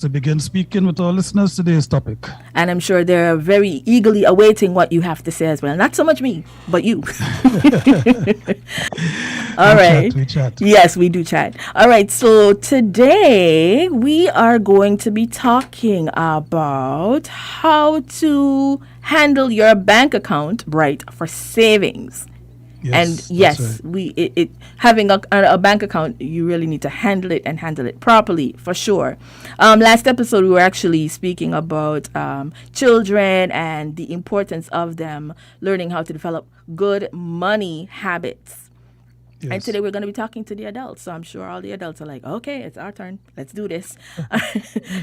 To begin speaking with our listeners, today's topic. And I'm sure they're very eagerly awaiting what you have to say as well. Not so much me, but you. All We chat, right. we chat. Yes, we do chat. All right. So today we are going to be talking about how to handle your bank account right for savings. And Yes, that's yes, right. it having a bank account, you really need to handle it and handle it properly for sure. Last episode we were actually speaking about children and the importance of them learning how to develop good money habits. And Yes. today we're going to be talking to the adults. So I'm sure all the adults are like, okay, it's our turn. Let's do this.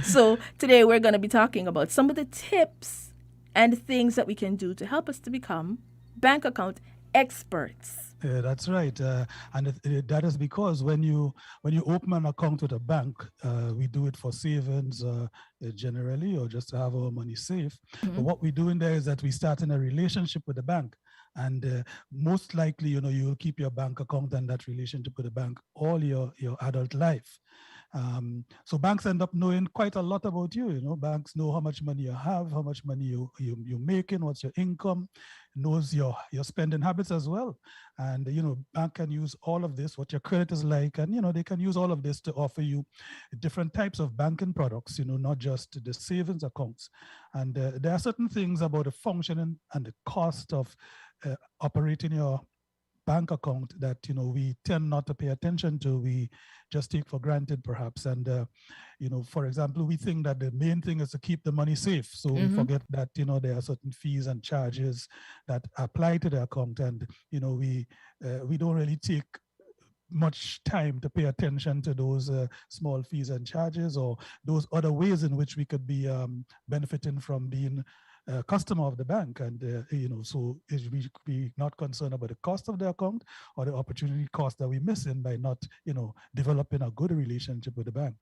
So today we're going to be talking about some of the tips and things that we can do to help us to become bank account experts. Yeah, that's right, that is because when you open an account with a bank, we do it for savings generally, or just to have our money safe. But what we do in there is that we start in a relationship with the bank, and most likely, you will keep your bank account and that relationship with the bank all your adult life. So banks end up knowing quite a lot about you. Banks know how much money you have, how much money you're making, what's your income, knows your spending habits as well. And bank can use all of this, what your credit is like, and they can use all of this to offer you different types of banking products. Not just the savings accounts. And there are certain things about the functioning and the cost of operating your bank account that we tend not to pay attention to. We just take for granted, perhaps. And for example, we think that the main thing is to keep the money safe, so we forget that there are certain fees and charges that apply to the account. And we don't really take much time to pay attention to those small fees and charges, or those other ways in which we could be benefiting from being a customer of the bank. And so we not concerned about the cost of the account or the opportunity cost that we miss in by not developing a good relationship with the bank.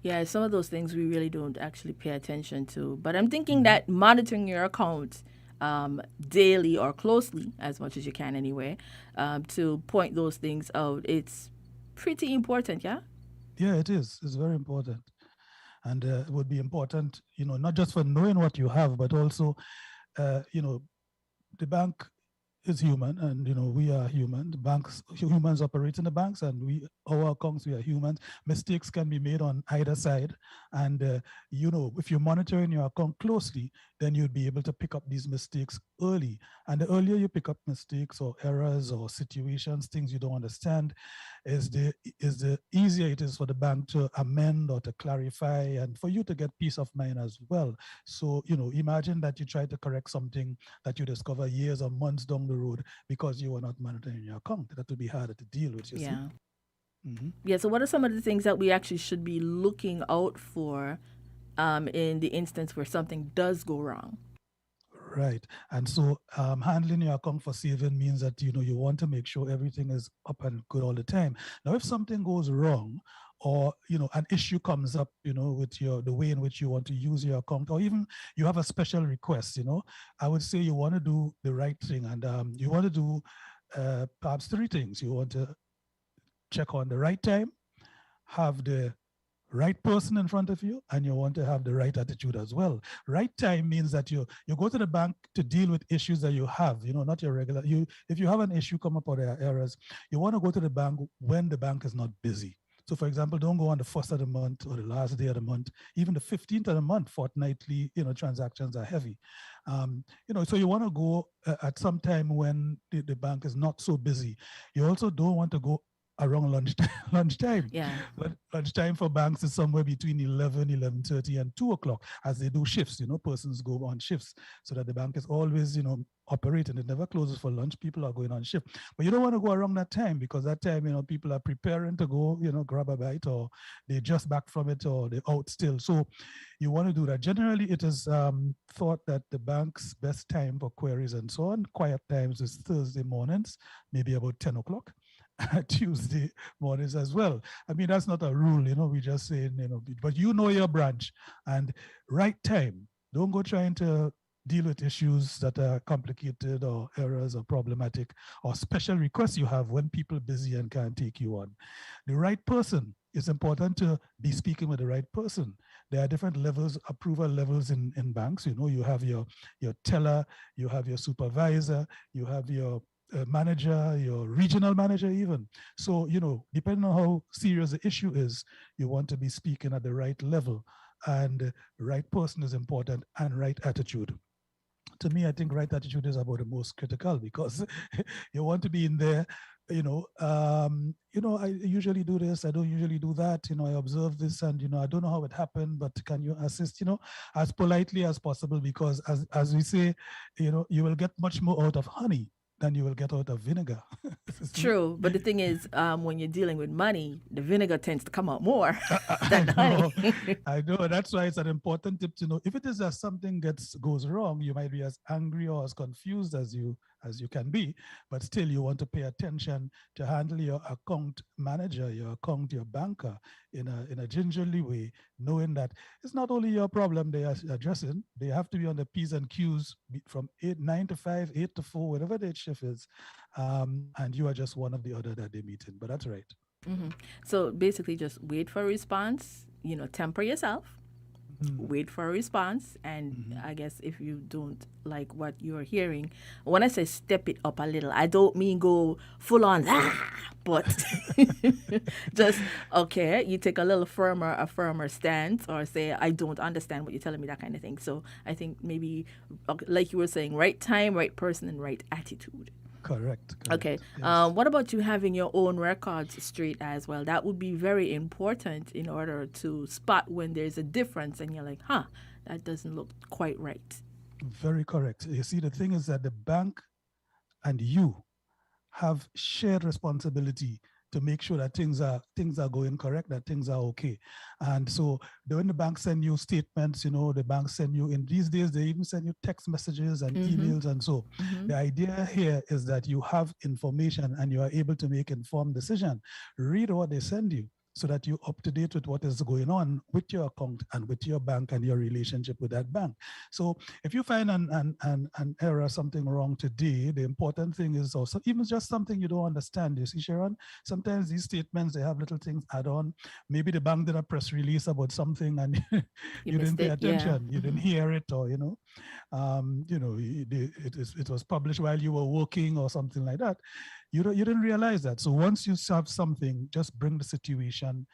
Yeah, some of those things we really don't actually pay attention to. But I'm thinking Hmm. that monitoring your account daily or closely, as much as you can anyway, to point those things out, it's pretty important, yeah? Yeah, it is. It's very important. And it would be important, not just for knowing what you have, but also, you know, the bank is human, and we are human. The banks, humans operate in the banks, and we, our accounts, we are humans. Mistakes can be made on either side. And if you're monitoring your account closely, then you'll be able to pick up these mistakes early. And the earlier you pick up mistakes or errors or situations, things you don't understand, is the easier it is for the bank to amend or to clarify, and for you to get peace of mind as well. So imagine that you try to correct something that you discover years or months down the road because you were not monitoring your account. That would be harder to deal with, you see. Yeah. Hmm. Yeah, so what are some of the things that we actually should be looking out for in the instance where something does go wrong? Right. And so handling your account for saving means that you want to make sure everything is up and good all the time. Now, if something goes wrong, or an issue comes up, with the way in which you want to use your account, or even you have a special request, I would say you want to do the right thing, and you want to do perhaps three things. You want to check on the right time, have the right person in front of you, and you want to have the right attitude as well. Right time means that you go to the bank to deal with issues that you have, not your regular. If you have an issue come up or there are errors, you want to go to the bank when the bank is not busy. So, for example, don't go on the first of the month or the last day of the month, even the 15th of the month. Fortnightly, transactions are heavy. So you want to go at some time when the bank is not so busy. You also don't want to go around lunchtime. lunchtime. Yeah. Lunchtime for banks is somewhere between 11, 11:30, and 2 o'clock, as they do shifts. Persons go on shifts, so that the bank is always, operating. It never closes for lunch. People are going on shift. But you don't want to go around that time, because that time, people are preparing to go, grab a bite, or they're just back from it, or they're out still. So you want to do that. Generally, it is thought that the bank's best time for queries and so on, quiet times, is Thursday mornings, maybe about 10 o'clock. Tuesday mornings as well. I mean, that's not a rule, we just saying, but your branch, and right time. Don't go trying to deal with issues that are complicated, or errors, or problematic, or special requests you have when people are busy and can't take you on. The right person. It's important to be speaking with the right person. there are different levels, approval levels in banks. You have your teller, you have your supervisor, you have your manager, your regional manager even. So, depending on how serious the issue is, you want to be speaking at the right level, and right person is important, and right attitude. To me, I think right attitude is about the most critical, because you want to be in there. I usually do this, I don't usually do that. I observe this, and I don't know how it happened, but can you assist? As politely as possible, because as we say, you will get much more out of honey than you will get out of vinegar. See? True, but the thing is, when you're dealing with money, the vinegar tends to come out more I than the honey. know, I know. That's why it's an important tip to know. If it is that something goes wrong, you might be as angry or as confused as you can be, but still you want to pay attention to handle your account manager, your banker, in a gingerly way, knowing that it's not only your problem they are addressing. They have to be on the P's and Q's from 9 to 5, 8 to 4, whatever the shift is, and you are just one of the other that they meet in. But that's right. So basically, just wait for a response. Temper yourself. Mhm. Wait for a response, and Mhm. I guess if you don't like what you're hearing, when I say step it up a little, I don't mean go full on but just okay, you take a firmer stance, or say I don't understand what you're telling me, that kind of thing. So I think maybe, like you were saying, right time, right person, and right attitude. Correct, Okay. correct. Yes. What about you having your own records straight as well? That would be very important in order to spot when there's a difference and you're like, huh, that doesn't look quite right. Very correct. You see, the thing is that the bank and you have shared responsibility to make sure that things are going correct, that things are okay. And so when the bank send you statements, the bank send you, in these days they even send you text messages and emails. And so the idea here is that you have information and you are able to make informed decision. Read what they send you, so that you're up to date with what is going on with your account and with your bank and your relationship with that bank. So if you find an error, something wrong today, the important thing is also, even just something you don't understand. You see, Sharon, sometimes these statements, they have little things add on. Maybe the bank did a press release about something and You you didn't missed pay it. Yeah. attention, you didn't hear it, or, it was published while you were working or something like that. You didn't realize that. So once you have something, just bring the situation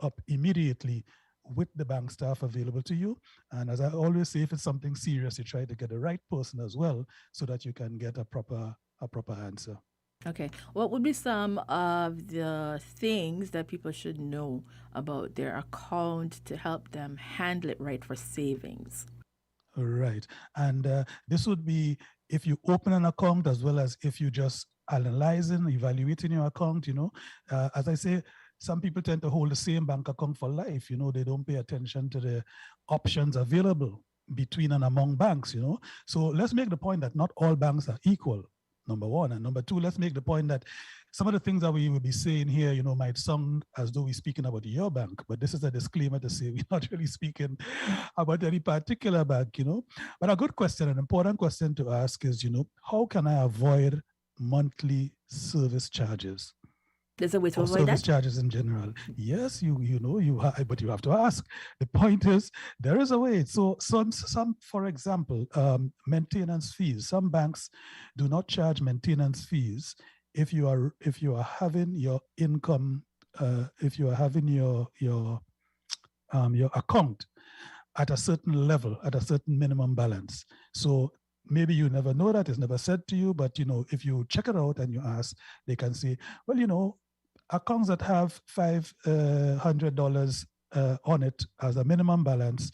up immediately with the bank staff available to you. And as I always say, if it's something serious, you try to get the right person as well, so that you can get a proper answer. Okay. What would be some of the things that people should know about their account to help them handle it right for savings? Right. And this would be if you open an account, as well as if you just analyzing, evaluating your account. As I say, some people tend to hold the same bank account for life. They don't pay attention to the options available between and among banks. So let's make the point that not all banks are equal, number one. And number two, let's make the point that some of the things that we will be saying here, might sound as though we're speaking about your bank, but this is a disclaimer to say we're not really speaking about any particular bank. But a good question, an important question to ask is, how can I avoid monthly service charges There's a way to or avoid service that. charges in general? Yes, but you have to ask. The point is, there is a way. So some, for example, maintenance fees. Some banks do not charge maintenance fees if you are having your income, if you are having your account at a certain level, at a certain minimum balance. So maybe you never know that, it's never said to you, but if you check it out and you ask, they can say, well, accounts that have $500 on it as a minimum balance,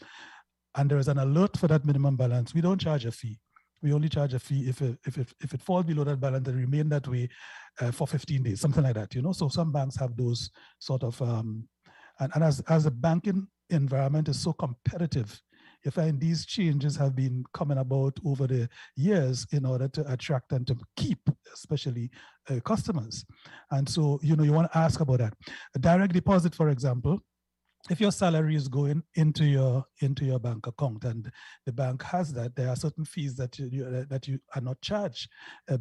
and there is an alert for that minimum balance, we don't charge a fee. We only charge a fee if it falls below that balance and remain that way for 15 days, something like that. So some banks have those sort of, and as the banking environment is so competitive, you find these changes have been coming about over the years in order to attract and to keep, especially customers. And so, you want to ask about that. A direct deposit, for example, if your salary is going into your bank account and the bank has that, there are certain fees that you are not charged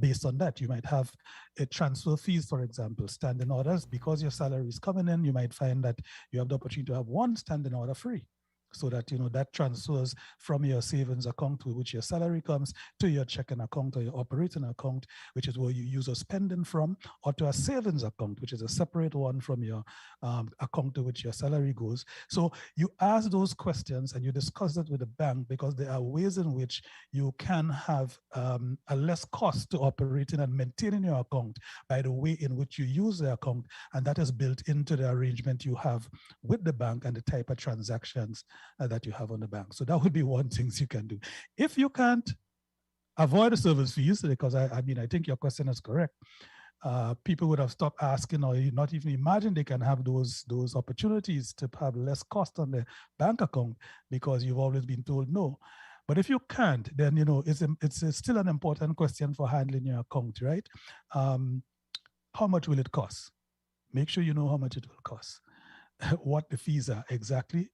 based on that. You might have a transfer fees, for example, standing orders. Because your salary is coming in, you might find that you have the opportunity to have one standing order free. so that that transfers from your savings account to which your salary comes to your checking account or your operating account, which is where you use your spending from, or to a savings account, which is a separate one from your account to which your salary goes. So you ask those questions and you discuss that with the bank, because there are ways in which you can have a less cost to operating and maintaining your account by the way in which you use the account, and that is built into the arrangement you have with the bank and the type of transactions that you have on the bank. So that would be one thing you can do. If you can't avoid the service fees, because I think your question is correct, people would have stopped asking, or not even imagine they can have those opportunities to have less cost on their bank account, because you've always been told no. But if you can't, then it's still an important question for handling your account, right? How much will it cost? Make sure you know how much it will cost, what the fees are exactly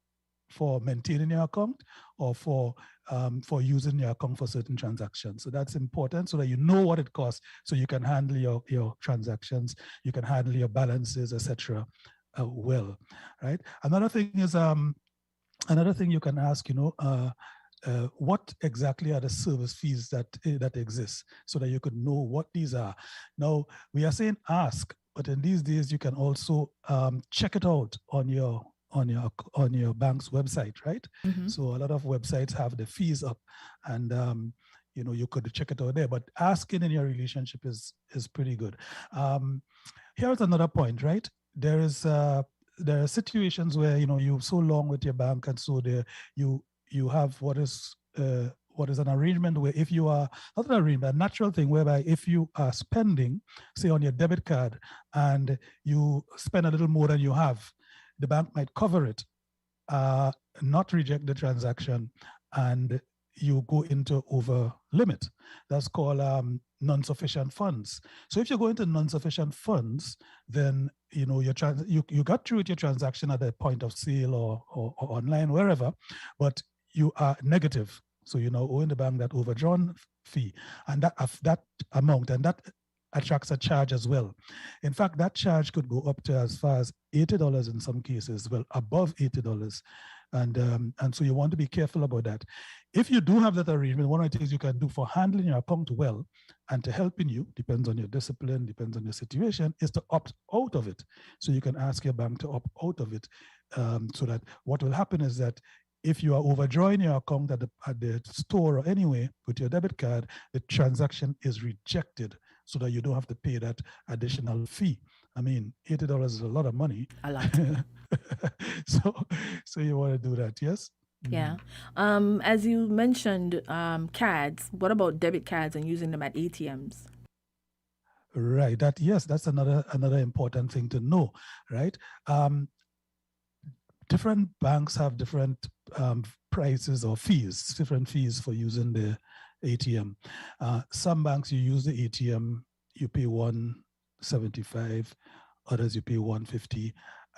for maintaining your account, or for using your account for certain transactions. So that's important, so that you know what it costs, so you can handle your transactions, you can handle your balances, etc. Well, right? Another thing you can ask, what exactly are the service fees that exist, so that you could know what these are. Now, we are saying ask, but in these days you can also check it out on your bank's website, right? Mm-hmm. So a lot of websites have the fees up, and you could check it out there. But asking in your relationship is pretty good. Here's another point, right? There are situations where you're so long with your bank, and so you have what is an arrangement where, if you are not an arrangement, a natural thing whereby if you are spending, say on your debit card, and you spend a little more than you have, the bank might cover it, not reject the transaction, and you go into over limit. That's called non-sufficient funds. So if you go into non-sufficient funds, then you got through with your transaction at the point of sale or online, wherever, but you are negative. So you're now owing the bank that overdrawn fee, and that amount, and that attracts a charge as well. In fact, that charge could go up to as far as $80 in some cases, well, above $80. And so you want to be careful about that. If you do have that arrangement, one of the things you can do for handling your account well and to helping you, depends on your discipline, depends on your situation, is to opt out of it. So you can ask your bank to opt out of it, so that what will happen is that if you are overdrawing your account at the store or anyway with your debit card, the transaction is rejected, so that you don't have to pay that additional fee. I mean, $80 is a lot of money. A lot. So you want to do that, yes? Yeah. As you mentioned, cards. What about debit cards and using them at ATMs? Right. That's another important thing to know, right? Different banks have different prices or fees, different fees for using the ATM. Some banks, you use the ATM, you pay $175, others you pay $150,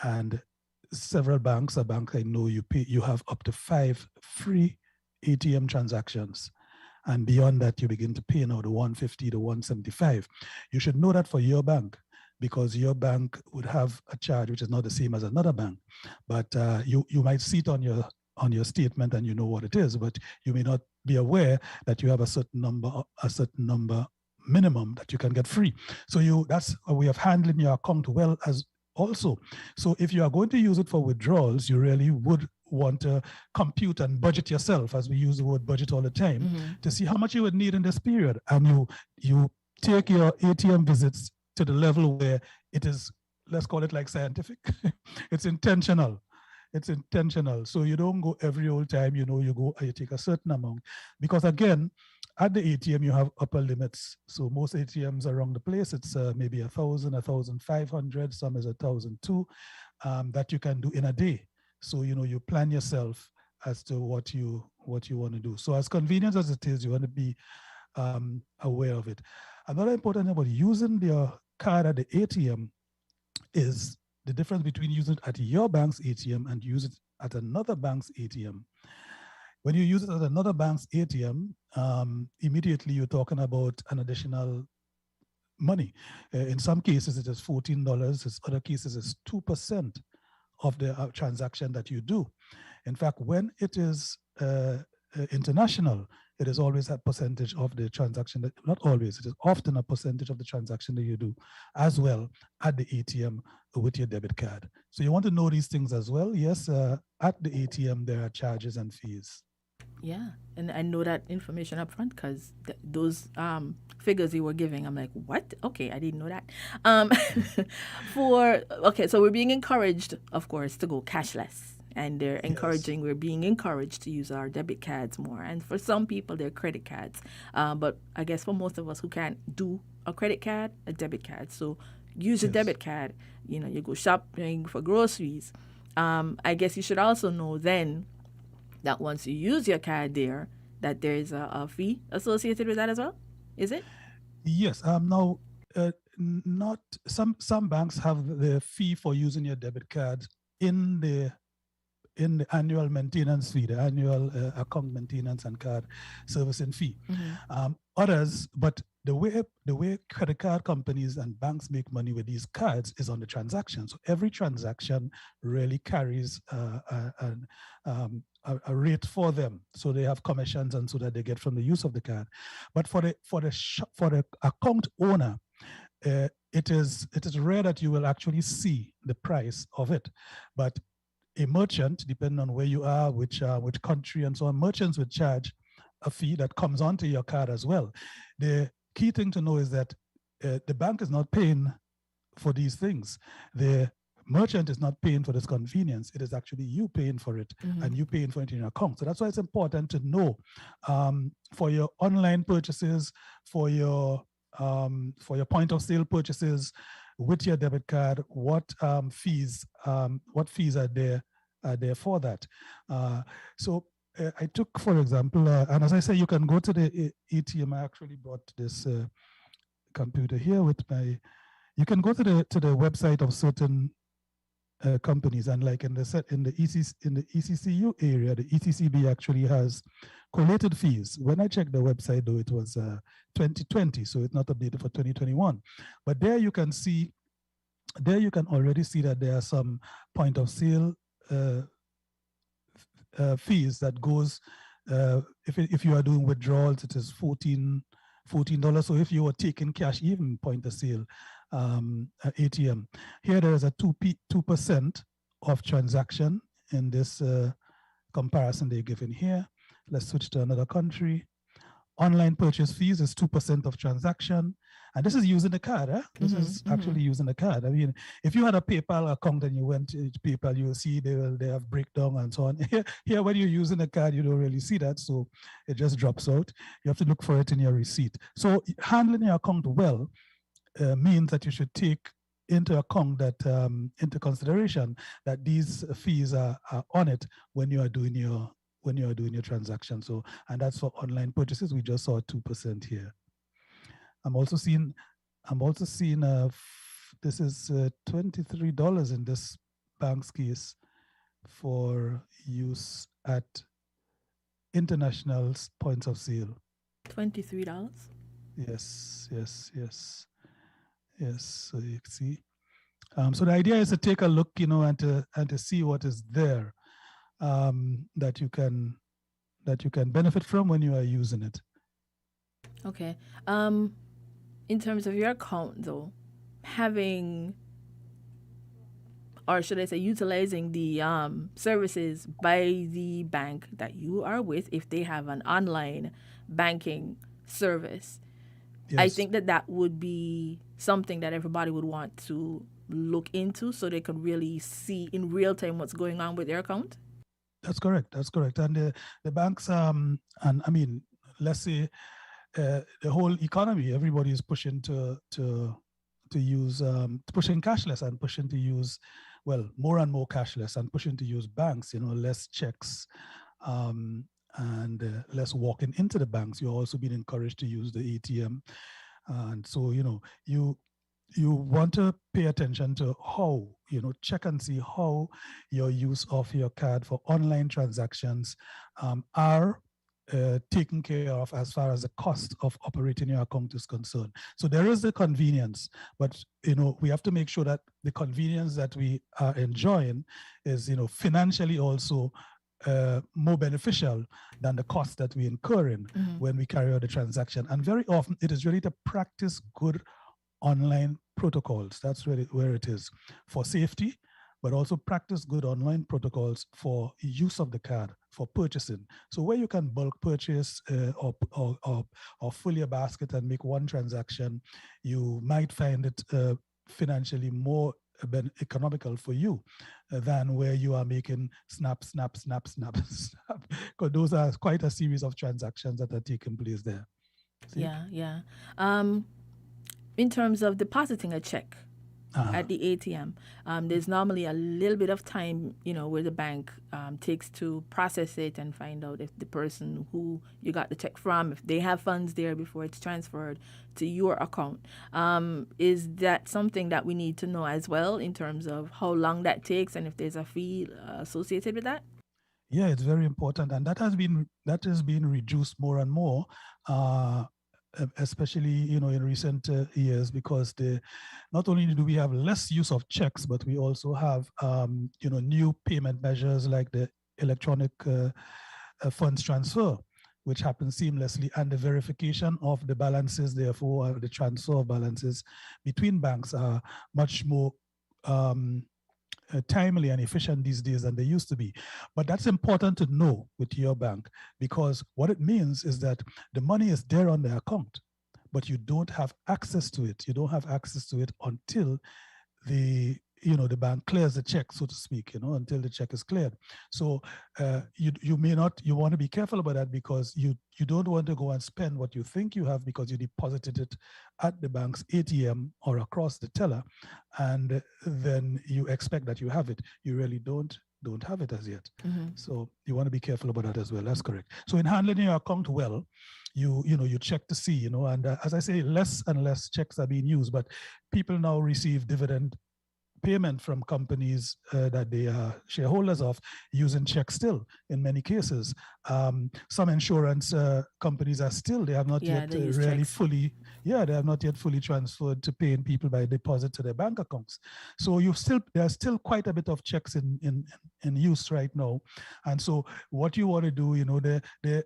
and several banks, a bank I know, you have up to 5 free ATM transactions. And beyond that, you begin to pay now the $150 to $175. You should know that for your bank, because your bank would have a charge which is not the same as another bank. But you might see it on your statement and you know what it is, but you may not be aware that you have a certain number minimum that you can get free. So that's a way of handling your account well as also. So if you are going to use it for withdrawals, you really would want to compute and budget yourself, as we use the word budget all the time, to see how much you would need in this period. And you take your ATM visits to the level where it is, let's call it like scientific. It's intentional. So you don't go every old time, you take a certain amount, because again, at the ATM, you have upper limits. So most ATMs around the place, it's maybe 1,000, 1,500, some is 1,002, that you can do in a day. So, you plan yourself as to what you want to do. So as convenient as it is, you want to be aware of it. Another important thing about using your card at the ATM is the difference between using it at your bank's ATM and use it at another bank's ATM. When you use it at another bank's ATM, immediately you're talking about an additional money. In some cases, it is $14. In other cases, it's 2% of the transaction that you do. In fact, when it is international, it is always a percentage of the transaction that, not always, it is often a percentage of the transaction that you do as well at the ATM with your debit card. So you want to know these things as well. Yes, at the ATM, there are charges and fees. Yeah, and I know that information up front because those figures you were giving, I'm like, what? Okay, I didn't know that. Um, so we're being encouraged, of course, to go cashless, and Yes, we're being encouraged to use our debit cards more. And for some people, they're credit cards. But I guess for most of us who can't do a credit card, a debit card. So use a yes. debit card. You go shopping for groceries. I guess you should also know then that once you use your card there, that there is a fee associated with that as well. Is it? Yes. Now, not some banks have the fee for using your debit card in the annual maintenance fee, the annual account maintenance and card servicing fee. Others, but the way credit card companies and banks make money with these cards is on the transaction. So every transaction really carries a rate for them. So they have commissions and so that they get from the use of the card. But for the account owner, it is rare that you will actually see the price of it. But a merchant, depending on where you are, which country and so on, merchants would charge a fee that comes onto your card as well. The key thing to know is that the bank is not paying for these things. The merchant is not paying for this convenience. It is actually you paying for it and you paying for it in your account. So that's why it's important to know for your online purchases, for your point of sale purchases with your debit card, what fees are there for that. So I took, for example, and as I say, you can go to the ATM. I actually brought this computer here with my. You can go to the website of certain companies, and like in the ECCU area, the ECCB actually has collated fees. When I checked the website, though, it was 2020, so it's not updated for 2021. But there you can already see that there are some point of sale fees that goes if you are doing withdrawals, it is $14. So if you are taking cash, even point of sale ATM, here there is a 2% of transaction in this comparison they're given here. Let's switch to another country. Online purchase fees is 2% of transaction. And this is using the card. This is actually using the card. I mean, if you had a PayPal account and you went to PayPal, you'll see they have breakdown and so on. Here, when you're using a card, you don't really see that. So it just drops out. You have to look for it in your receipt. So handling your account well means that you should take into account that, into consideration that these fees are on it when you are doing your transaction. So, and that's for online purchases. We just saw 2% here. I'm also seeing this is $23 in this bank's case for use at international points of sale. $23. Yes. So you can see. So the idea is to take a look, and to see what is there that you can benefit from when you are using it. Okay. In terms of your account, though, having, or should I say, utilizing the services by the bank that you are with, if they have an online banking service, Yes. I think that would be something that everybody would want to look into so they could really see in real time what's going on with their account. That's correct. And the banks, and I mean, let's say the whole economy, everybody is pushing to use, pushing cashless and pushing to use, well, more and more cashless and pushing to use banks, less checks and less walking into the banks. You're also being encouraged to use the ATM. And so, you want to pay attention to how, check and see how your use of your card for online transactions are taken care of as far as the cost of operating your account is concerned. So there is the convenience, but we have to make sure that the convenience that we are enjoying is financially also more beneficial than the cost that we incur in when we carry out the transaction. And very often it is really to practice good online protocols. That's really where it is for safety, but also practice good online protocols for use of the card for purchasing. So where you can bulk purchase or fill your basket and make one transaction, you might find it financially more economical for you than where you are making snap, snap, snap, snap, snap, because those are quite a series of transactions that are taking place there. See? Yeah. In terms of depositing a check at the ATM, there's normally a little bit of time, where the bank takes to process it and find out if the person who you got the check from, if they have funds there before it's transferred to your account. Is that something that we need to know as well in terms of how long that takes and if there's a fee associated with that? Yeah, it's very important, and that has been reduced more and more, especially in recent years, because not only do we have less use of checks, but we also have new payment measures like the electronic funds transfer, which happens seamlessly, and the verification of the balances, therefore the transfer of balances between banks are much more timely and efficient these days than they used to be. But that's important to know with your bank, because what it means is that the money is there on the account, but you don't have access to it. You don't have access to it until the bank clears the check, so to speak, until the check is cleared. So you want to be careful about that, because you don't want to go and spend what you think you have because you deposited it at the bank's ATM or across the teller, and then you expect that you have it. You really don't have it as yet. So you want to be careful about that as well. That's correct. So in handling your account well, you check to see, and as I say, less and less checks are being used, but people now receive dividend payment from companies that they are shareholders of using checks still in many cases. Some insurance companies are still, they have not yet really checks. fully, they have not yet fully transferred to paying people by deposit to their bank accounts. So there's still quite a bit of checks in use right now. And so what you want to do, the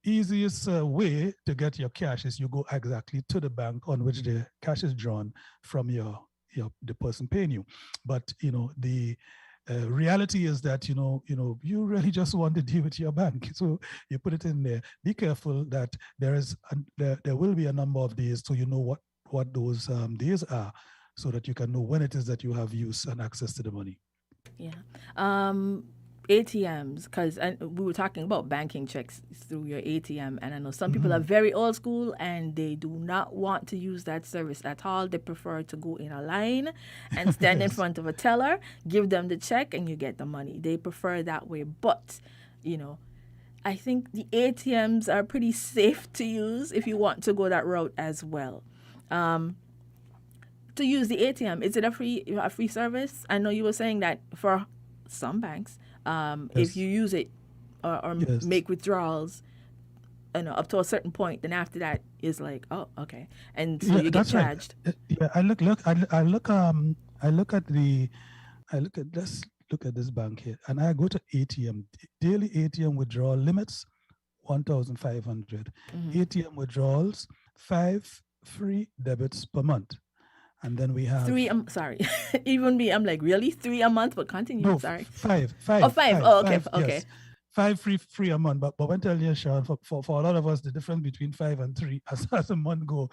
easiest way to get your cash is you go exactly to the bank on which the cash is drawn from the person paying you. But the reality is that you really just want to deal with your bank, so you put it in there. Be careful that there will be a number of days, so you know what those days are, so that you can know when it is that you have use and access to the money. ATMs, because we were talking about banking checks through your ATM, and I know some people are very old school and they do not want to use that service at all. They prefer to go in a line and stand in front of a teller, give them the check, and you get the money. They prefer that way. But, I think the ATMs are pretty safe to use if you want to go that route as well. To use the ATM, is it a free service? I know you were saying that for some banks, if you use it or make withdrawals, up to a certain point, then after that is like, oh, okay, and so you get charged. Right. Let's look at this bank here, and I go to ATM. Daily ATM withdrawal limits 1,500. ATM withdrawals 5 free debits per month. And then we have 3. Sorry, even me, I'm like, really 3 a month? But continue. No, sorry. 5. Oh, 5. Oh, okay. Yes. Okay. 5 free a month. But when tell you, Sean, for a lot of us, the difference between 5 and 3 as a month go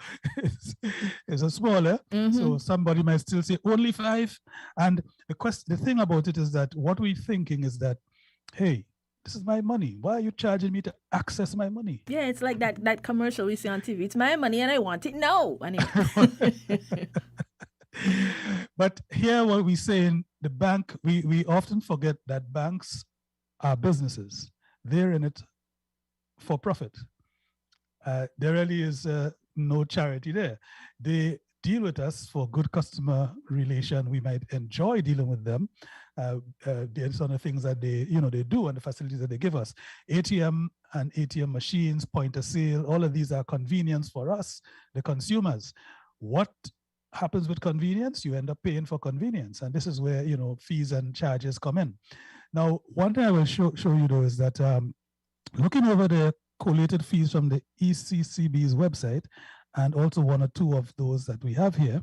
is a smaller. So somebody might still say only 5. And the thing about it is that what we're thinking is that, hey, this is my money. Why are you charging me to access my money? Yeah, it's like that commercial we see on TV. It's my money and I want it now. Anyway. But here what we say in the bank, we often forget that banks are businesses. They're in it for profit. There really is no charity there. They deal with us for good customer relation. We might enjoy dealing with them. There's some of the things that they do and the facilities that they give us. ATM and ATM machines, point of sale, all of these are convenience for us, the consumers. What happens with convenience? You end up paying for convenience. And this is where, fees and charges come in. Now, one thing I will show you though is that looking over the collated fees from the ECCB's website, and also one or two of those that we have here,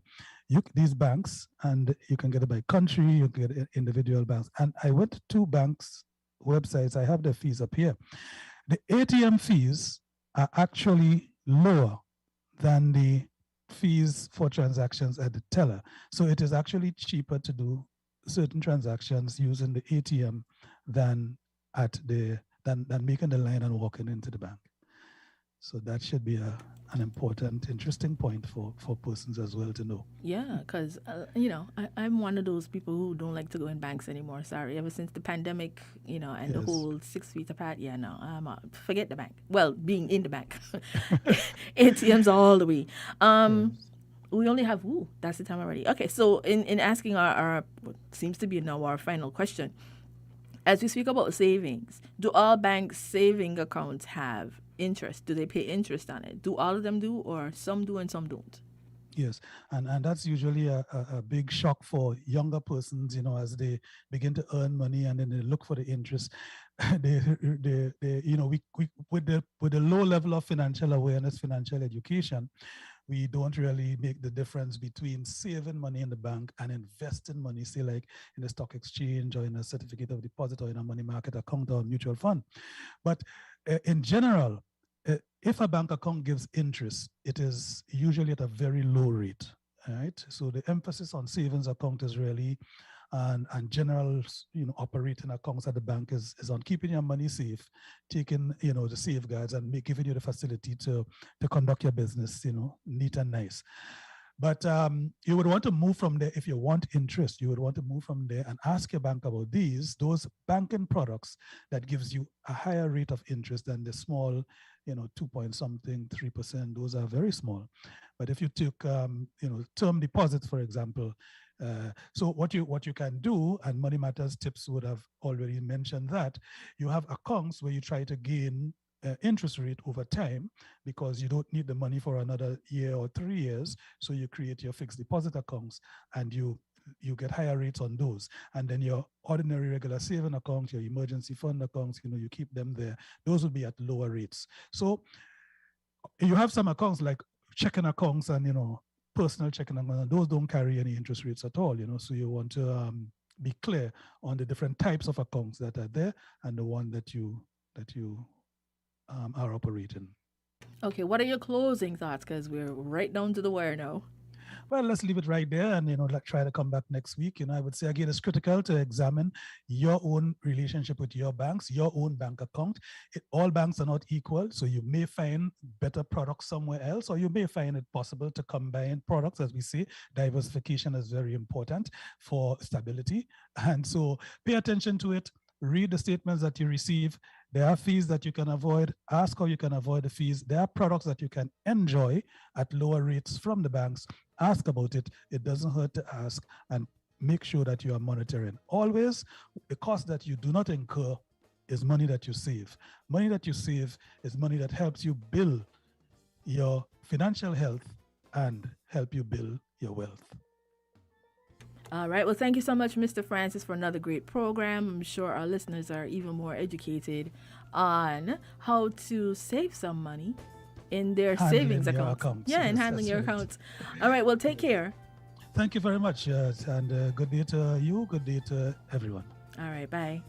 these banks, and you can get it by country, you can get it individual banks. And I went to two banks' websites, I have the fees up here. The ATM fees are actually lower than the fees for transactions at the teller. So it is actually cheaper to do certain transactions using the ATM than at the than making the line and walking into the bank. So that should be an important, interesting point for persons as well to know. Yeah, because, I'm one of those people who don't like to go in banks anymore. Sorry. Ever since the pandemic, and the Yes. whole 6 feet apart, forget the bank. Well, being in the bank. ATMs all the way. Yes. We only have, that's the time already. Okay, so in asking our what seems to be now our final question, as we speak about savings, do all banks' saving accounts have interest? Do they pay interest on it? Do all of them do, or some do and some don't? Yes, and that's usually a big shock for younger persons, as they begin to earn money and then they look for the interest. They we with the low level of financial awareness, financial education, we don't really make the difference between saving money in the bank and investing money, say like in a stock exchange or in a certificate of deposit or in a money market account or mutual fund. But in general, if a bank account gives interest, it is usually at a very low rate, right? So the emphasis on savings account is really, and general, operating accounts at the bank is on keeping your money safe, taking, the safeguards and giving you the facility to conduct your business, neat and nice. But you would want to move from there. If you want interest, you would want to move from there and ask your bank about those banking products that gives you a higher rate of interest than the small, 2 point something, 3%. Those are very small. But if you took, term deposits, for example, so what you can do, and Money Matters Tips would have already mentioned that, you have accounts where you try to gain interest rate over time, because you don't need the money for another year or 3 years. So you create your fixed deposit accounts and you get higher rates on those. And then your ordinary regular saving accounts, your emergency fund accounts, you keep them there. Those will be at lower rates. So you have some accounts like checking accounts and, personal checking accounts, those don't carry any interest rates at all, so you want to be clear on the different types of accounts that are there and the one that you are operating. Okay, what are your closing thoughts? Because we're right down to the wire now. Well, let's leave it right there and, try to come back next week. I would say, again, it's critical to examine your own relationship with your banks, your own bank account. All banks are not equal, so you may find better products somewhere else, or you may find it possible to combine products. As we say, diversification is very important for stability. And so pay attention to it. Read the statements that you receive. There are fees that you can avoid. Ask how you can avoid the fees. There are products that you can enjoy at lower rates from the banks. Ask about it. It doesn't hurt to ask, and make sure that you are monitoring. Always, the cost that you do not incur is money that you save. Money that you save is money that helps you build your financial health and help you build your wealth. All right. Well, thank you so much, Mr. Francis, for another great program. I'm sure our listeners are even more educated on how to save some money in their savings accounts. Yeah, and handling your accounts. All right. Well, take care. Thank you very much. And good day to you. Good day to everyone. All right. Bye.